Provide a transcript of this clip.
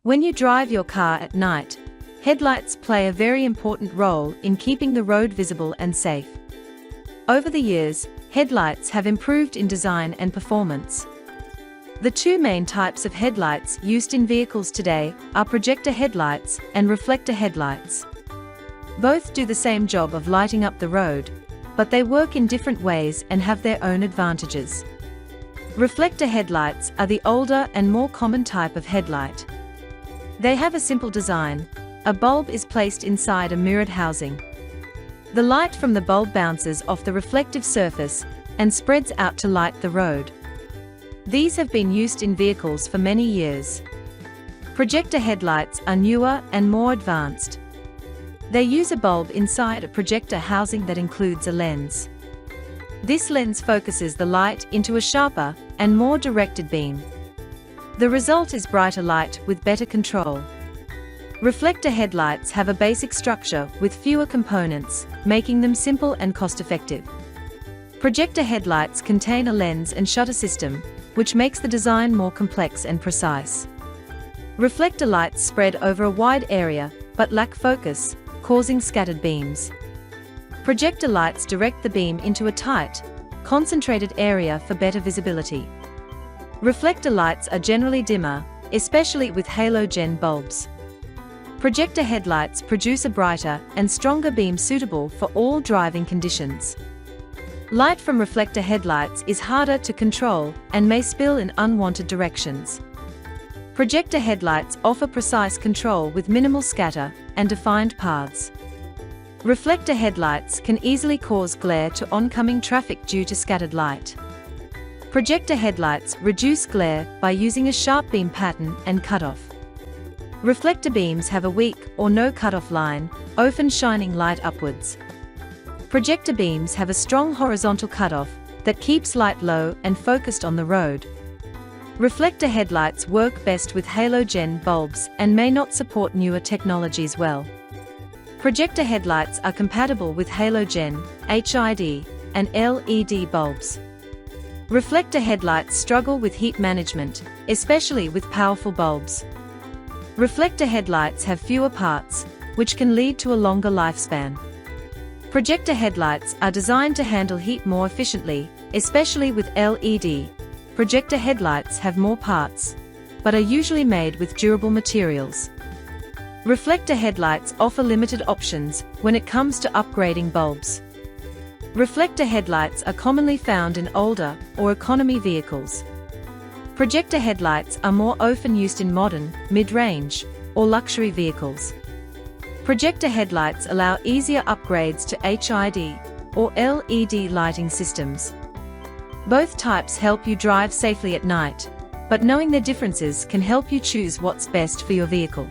When you drive your car at night, headlights play a very important role in keeping the road visible and safe. Over the years, headlights have improved in design and performance. The two main types of headlights used in vehicles today are projector headlights and reflector headlights. Both do the same job of lighting up the road, but they work in different ways and have their own advantages. Reflector headlights are the older and more common type of headlight. They have a simple design. A bulb is placed inside a mirrored housing. The light from the bulb bounces off the reflective surface and spreads out to light the road. These have been used in vehicles for many years. Projector headlights are newer and more advanced. They use a bulb inside a projector housing that includes a lens. This lens focuses the light into a sharper and more directed beam. The result is brighter light with better control. Reflector headlights have a basic structure with fewer components, making them simple and cost-effective. Projector headlights contain a lens and shutter system, which makes the design more complex and precise. Reflector lights spread over a wide area, but lack focus, causing scattered beams. Projector lights direct the beam into a tight, concentrated area for better visibility. Reflector lights are generally dimmer, especially with halogen bulbs. Projector headlights produce a brighter and stronger beam suitable for all driving conditions. Light from reflector headlights is harder to control and may spill in unwanted directions. Projector headlights offer precise control with minimal scatter and defined paths. Reflector headlights can easily cause glare to oncoming traffic due to scattered light. Projector headlights reduce glare by using a sharp beam pattern and cutoff. Reflector beams have a weak or no cutoff line, often shining light upwards. Projector beams have a strong horizontal cutoff that keeps light low and focused on the road. Reflector headlights work best with halogen bulbs and may not support newer technologies well. Projector headlights are compatible with halogen, HID, and LED bulbs. Reflector headlights struggle with heat management, especially with powerful bulbs. Reflector headlights have fewer parts, which can lead to a longer lifespan. Projector headlights are designed to handle heat more efficiently, especially with LED. Projector headlights have more parts, but are usually made with durable materials. Reflector headlights offer limited options when it comes to upgrading bulbs. Reflector headlights are commonly found in older or economy vehicles. Projector headlights are more often used in modern, mid-range, or luxury vehicles. Projector headlights allow easier upgrades to HID or LED lighting systems. Both types help you drive safely at night, but knowing their differences can help you choose what's best for your vehicle.